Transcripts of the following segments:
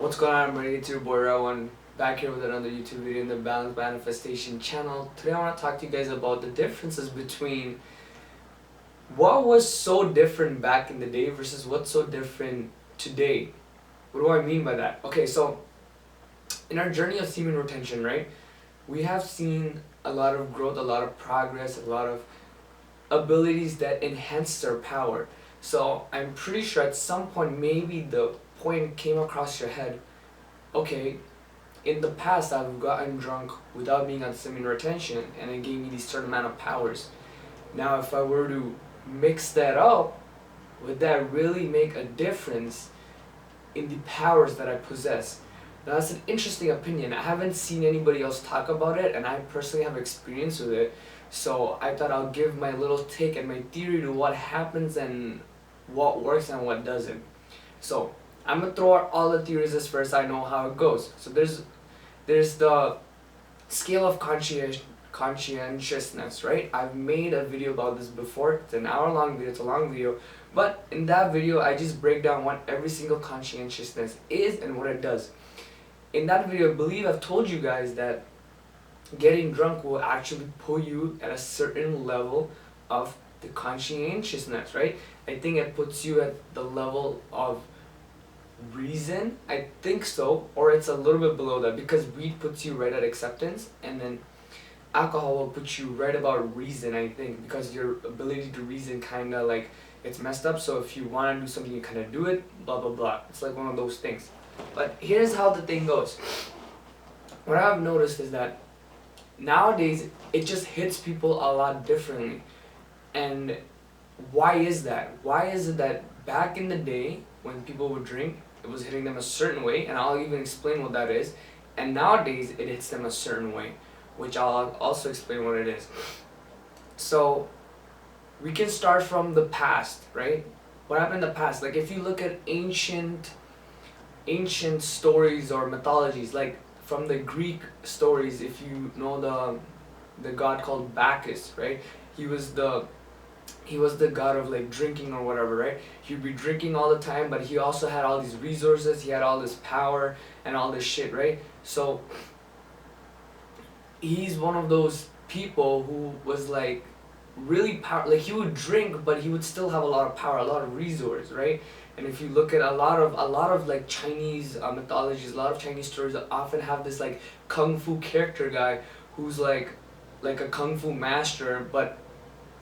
What's going on, everybody? It's your boy Rawan, back here with another YouTube video in the Balanced Manifestation channel. Today I want to talk to you guys about the differences between what was so different back in the day versus what's so different today. What do I mean by that? Okay, so in our journey of semen retention, right, we have seen a lot of growth, a lot of progress, a lot of abilities that enhance our power. So I'm pretty sure at some point maybe the point came across your head, okay, in the past I've gotten drunk without being on semen retention and it gave me these certain amount of powers. Now if I were to mix that up, would that really make a difference in the powers that I possess? Now that's an interesting opinion. I haven't seen anybody else talk about it and I personally have experience with it. So I thought I'll give my little take and my theory to what happens and what works and what doesn't. So I'm gonna throw out all the theories as first I know how it goes. So there's the scale of conscientiousness, right? I've made a video about this before. It's an hour-long video. It's a long video, but in that video I just break down what every single conscientiousness is and what it does. In that video, I believe I've told you guys that getting drunk will actually put you at a certain level of the conscientiousness, right? I think it puts you at the level of reason, I think so, or it's a little bit below that, because weed puts you right at acceptance and then alcohol will put you right about reason, I think, because your ability to reason kind of like it's messed up. So if you want to do something, you kind of do it, blah blah blah. It's like one of those things. But here's how the thing goes. What I've noticed is that nowadays it just hits people a lot differently. And why is that? Why is it that back in the day when people would drink, it was hitting them a certain way, and I'll even explain what that is, and nowadays it hits them a certain way, which I'll also explain what it is. So we can start from the past, right? What happened in the past? Like if you look at ancient stories or mythologies, like from the Greek stories, if you know the god called Bacchus, right? He was the god of like drinking or whatever, right? He'd be drinking all the time, but he also had all these resources, he had all this power and all this shit, right? So he's one of those people who was like really like he would drink, but he would still have a lot of power, a lot of resource, right? And if you look at a lot of like Chinese mythologies, a lot of Chinese stories often have this like kung fu character guy who's like a kung fu master, but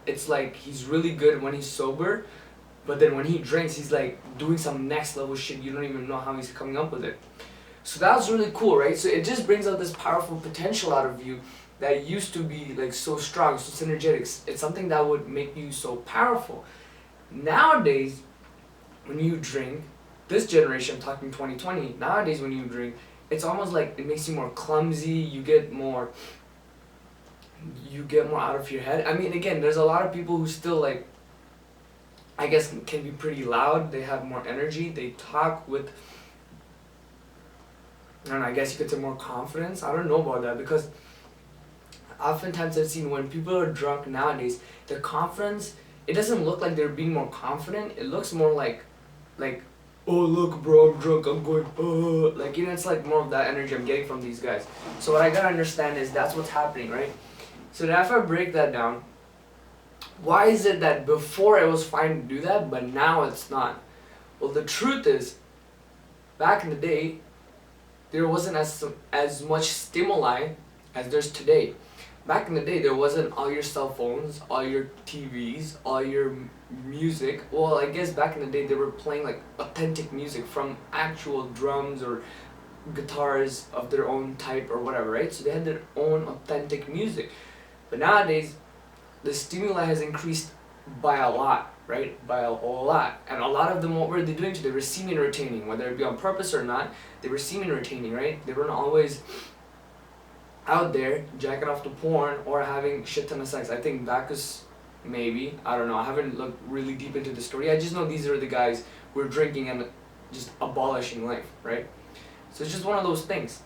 it's like he's really good when he's sober, but then when he drinks he's like doing some next level shit. You don't even know how he's coming up with it. So that was really cool, right? So it just brings out this powerful potential out of you that used to be like so strong, so synergetic. It's something that would make you so powerful. Nowadays when you drink, this generation, I'm talking 2020, nowadays when you drink, it's almost like it makes you more clumsy, you get more out of your head. I mean, again, there's a lot of people who still like, I guess, can be pretty loud. They have more energy. They talk with, I don't know, I guess you could say more confidence. I don't know about that, because oftentimes I've seen when people are drunk nowadays, their confidence, it doesn't look like they're being more confident. It looks more like, oh look bro, I'm drunk, I'm going, oh. Like, you know, it's like more of that energy I'm getting from these guys. So what I gotta understand is that's what's happening, right? So now if I break that down, why is it that before it was fine to do that, but now it's not? Well, the truth is, back in the day, there wasn't as much stimuli as there's today. Back in the day, there wasn't all your cell phones, all your TVs, all your music. Well, I guess back in the day, they were playing like authentic music from actual drums or guitars of their own type or whatever, right? So they had their own authentic music. But nowadays, the stimuli has increased by a lot, right? By a whole lot. And a lot of them, what were they doing to? They were semen retaining, whether it be on purpose or not. They were semen retaining, right? They weren't always out there jacking off to porn or having shit ton of sex. I think Bacchus, maybe, I don't know. I haven't looked really deep into the story. I just know these are the guys who are drinking and just abolishing life, right? So it's just one of those things.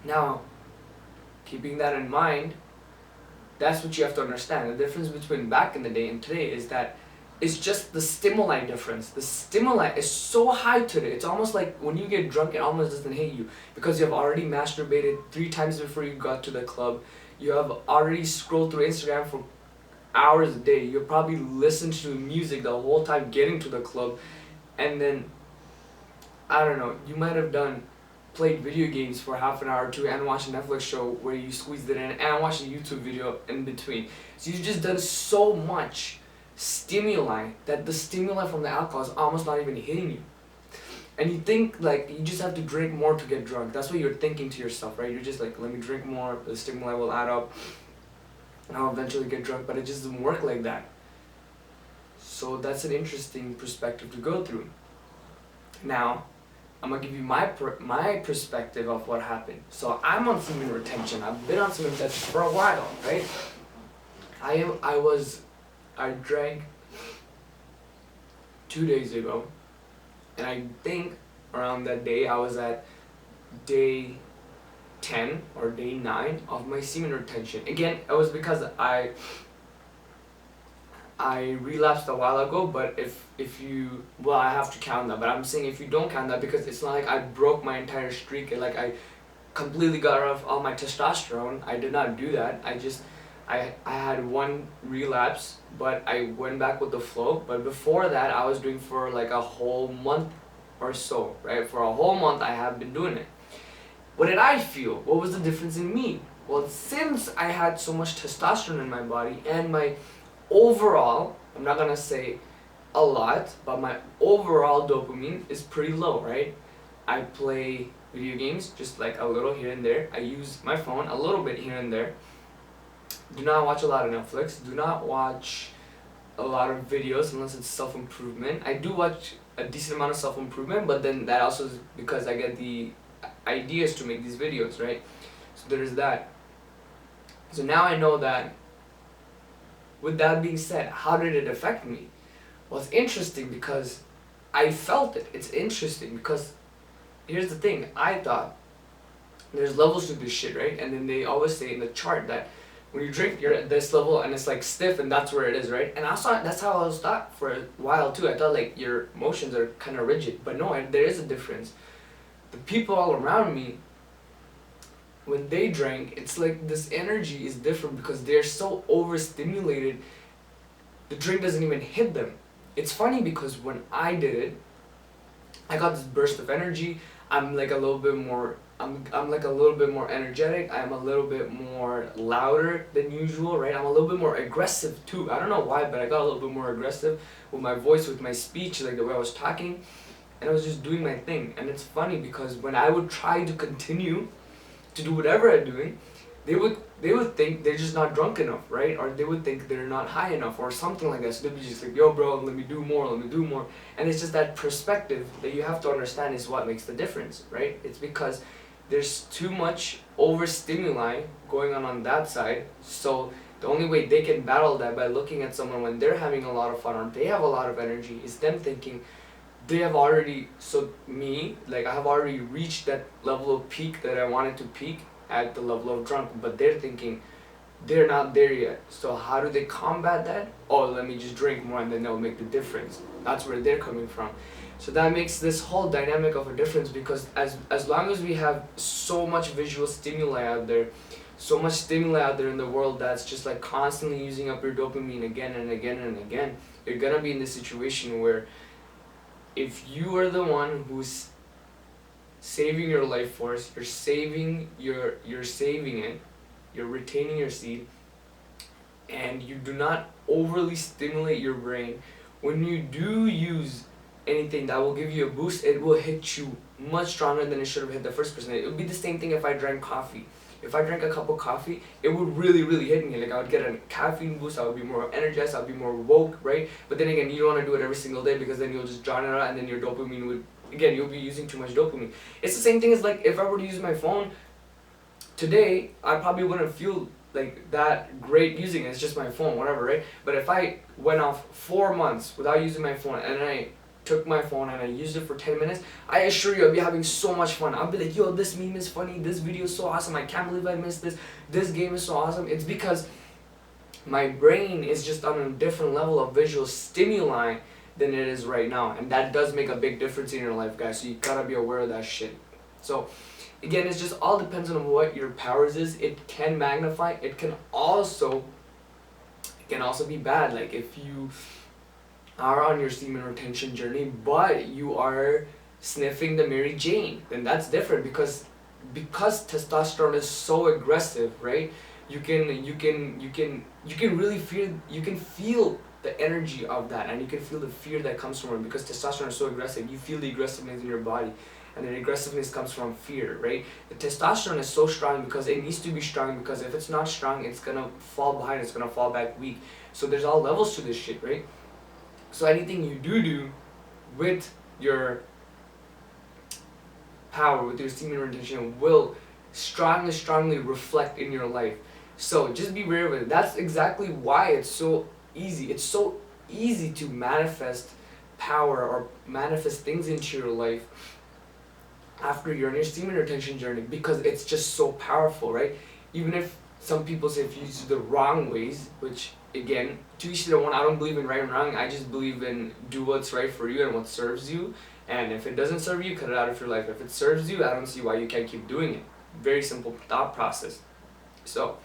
Now, keeping that in mind, that's what you have to understand. The difference between back in the day and today is that It's just the stimuli difference. The stimuli is so high today. It's almost like when you get drunk, it almost doesn't hit you because you have already masturbated 3 times before you got to the club. You have already scrolled through Instagram for hours a day. You probably listened to music the whole time getting to the club, and then I don't know. You might have played video games for half an hour or two and watched a Netflix show where you squeezed it in and watched a YouTube video in between. So you've just done so much stimuli that the stimuli from the alcohol is almost not even hitting you. And you think like you just have to drink more to get drunk. That's what you're thinking to yourself, right? You're just like, let me drink more, the stimuli will add up, and I'll eventually get drunk, but it just doesn't work like that. So that's an interesting perspective to go through. Now, I'm gonna give you my perspective of what happened. So I'm on semen retention. I've been on semen retention for a while, right? I drank 2 days ago, and I think around that day I was at day 10 or day 9 of my semen retention. Again, it was because I relapsed a while ago, but if you, well, I have to count that, but I'm saying if you don't count that, because it's not like I broke my entire streak and like I completely got off all my testosterone. I did not do that. I had one relapse, but I went back with the flow. But before that, I was doing for like a whole month or so, right? For a whole month, I have been doing it. What did I feel? What was the difference in me? Well, since I had so much testosterone in my body and my overall, I'm not gonna say a lot, but my overall dopamine is pretty low, right? I play video games just like a little here and there. I use my phone a little bit here and there. Do not watch a lot of Netflix. Do not watch a lot of videos unless it's self-improvement. I do watch a decent amount of self-improvement, but then that also is because I get the ideas to make these videos, right? So there's that. So now I know that. With that being said, how did it affect me? Well, it's interesting because I felt it. It's interesting because here's the thing. I thought there's levels to this shit, right? And then they always say in the chart that when you drink, you're at this level and it's like stiff and that's where it is, right? And I thought that's how I was thought for a while too. I thought like your motions are kind of rigid, but no, there is a difference. The people all around me, when they drank, it's like this energy is different because they're so overstimulated, the drink doesn't even hit them. It's funny because when I did it, I got this burst of energy. I'm like a little bit more, I'm like a little bit more energetic. I'm a little bit more louder than usual, right? I'm a little bit more aggressive too. I don't know why, but I got a little bit more aggressive with my voice, with my speech, like the way I was talking, and I was just doing my thing. And it's funny because when I would try to continue to do whatever I'm doing, they would think they're just not drunk enough, right? Or they would think they're not high enough or something like that. So they'd be just like, yo bro, let me do more, let me do more. And it's just that perspective that you have to understand is what makes the difference, right? It's because there's too much overstimuli going on that side. So the only way they can battle that by looking at someone when they're having a lot of fun or they have a lot of energy is them thinking, they have already, so me, like I have already reached that level of peak that I wanted to peak at the level of drunk, but they're thinking they're not there yet. So how do they combat that? Oh, let me just drink more and then they'll make the difference. That's where they're coming from. So that makes this whole dynamic of a difference because as long as we have so much visual stimuli out there, so much stimuli out there in the world that's just like constantly using up your dopamine again and again and again, you're gonna be in this situation where if you are the one who's saving your life force, you're saving it, you're retaining your seed, and you do not overly stimulate your brain, when you do use anything that will give you a boost, it will hit you much stronger than it should have hit the first person. It would be the same thing if I drank coffee. If I drank a cup of coffee, it would really, really hit me. Like I would get a caffeine boost, I would be more energized, I would be more woke, right? But then again, you don't want to do it every single day because then you'll just drown it out and then your dopamine would, again, you'll be using too much dopamine. It's the same thing as like if I were to use my phone today, I probably wouldn't feel like that great using it. It's just my phone, whatever, right? But if I went off 4 months without using my phone and I took my phone and I used it for 10 minutes, I assure you I'll be having so much fun. I'll be like, yo, this meme is funny, this video is so awesome, I can't believe I missed this game is so awesome. It's because my brain is just on a different level of visual stimuli than it is right now, and that does make a big difference in your life, guys. So you gotta be aware of that shit. So again, it's just all depends on what your powers is. It can magnify. It can also be bad. Like if you are on your semen retention journey, but you are sniffing the Mary Jane, then that's different, because testosterone is so aggressive, right? You can really feel the energy of that, and you can feel the fear that comes from it, because testosterone is so aggressive. You feel the aggressiveness in your body, and the aggressiveness comes from fear, right? The testosterone is so strong because it needs to be strong, because if it's not strong, it's gonna fall behind, it's gonna fall back weak. So there's all levels to this shit, right? So anything you do with your power, with your semen retention, will strongly reflect in your life. So just be aware of it. That's exactly why it's so easy. It's so easy to manifest power or manifest things into your life after you're on your semen retention journey, because it's just so powerful, right? Even if some people say if you use it the wrong ways, which again, to each their own. I don't believe in right and wrong. I just believe in do what's right for you and what serves you. And if it doesn't serve you, cut it out of your life. If it serves you, I don't see why you can't keep doing it. Very simple thought process. So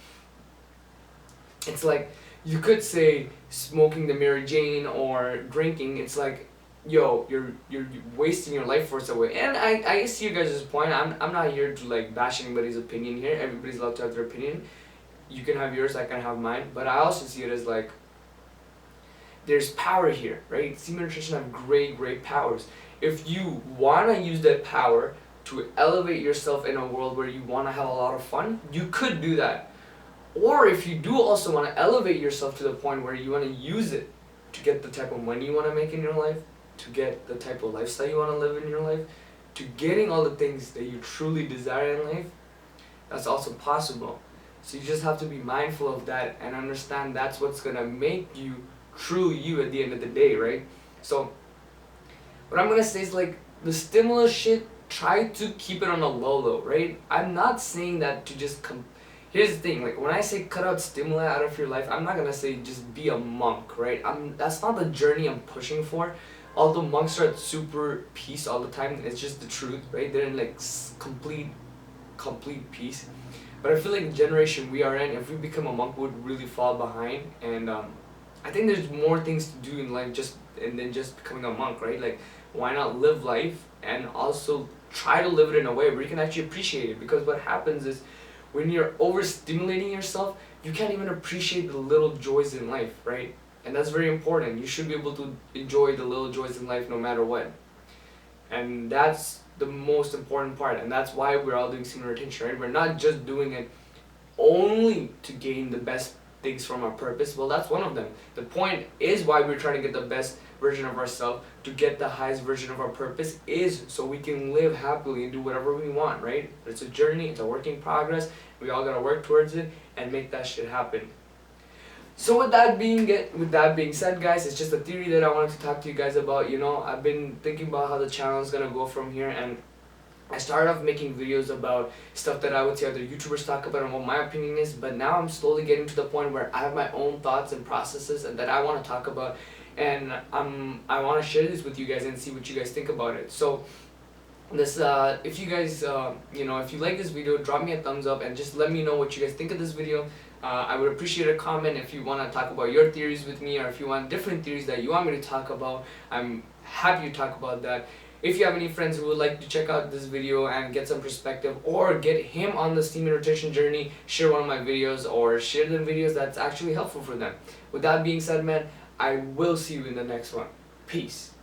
it's like, you could say smoking the Mary Jane or drinking. It's like, yo, you're wasting your life force away. And I see you guys' point. I'm not here to like bash anybody's opinion here. Everybody's allowed to have their opinion. You can have yours, I can have mine. But I also see it as like, there's power here, right? Semen nutrition have great powers. If you want to use that power to elevate yourself in a world where you want to have a lot of fun, you could do that. Or if you do also want to elevate yourself to the point where you want to use it to get the type of money you want to make in your life, to get the type of lifestyle you want to live in your life, to getting all the things that you truly desire in life, that's also possible. So you just have to be mindful of that and understand that's what's going to make you truly you at the end of the day, right? So what I'm going to say is like, the stimulus shit, try to keep it on a low, right? I'm not saying that to just here's the thing, like when I say cut out stimuli out of your life, I'm not gonna say just be a monk, right? That's not the journey I'm pushing for. Although monks are at super peace all the time, it's just the truth, right? They're in like complete peace. But I feel like the generation we are in, if we become a monk, we would really fall behind. And I think there's more things to do in life than just becoming a monk, right? Like, why not live life and also try to live it in a way where you can actually appreciate it? Because what happens is, when you're overstimulating yourself, you can't even appreciate the little joys in life, right? And that's very important. You should be able to enjoy the little joys in life no matter what. And that's the most important part. And that's why we're all doing semen retention, right? We're not just doing it only to gain the best things from our purpose. Well, that's one of them. The point is why we're trying to get the best version of ourselves, to get the highest version of our purpose, is so we can live happily and do whatever we want, right? It's a journey, it's a work in progress. We all gotta work towards it and make that shit happen. So with that being said, guys, it's just a theory that I wanted to talk to you guys about. You know, I've been thinking about how the channel is gonna go from here, and I started off making videos about stuff that I would see other YouTubers talk about and what my opinion is, but now I'm slowly getting to the point where I have my own thoughts and processes and that I want to talk about, and I want to share this with you guys and see what you guys think about it. So this if you guys if you like this video, drop me a thumbs up and just let me know what you guys think of this video. I would appreciate a comment if you want to talk about your theories with me, or if you want different theories that you want me to talk about. I'm happy to talk about that. If you have any friends who would like to check out this video and get some perspective, or get him on the semen retention journey, share one of my videos or share the videos that's actually helpful for them. With that being said, man, I will see you in the next one. Peace.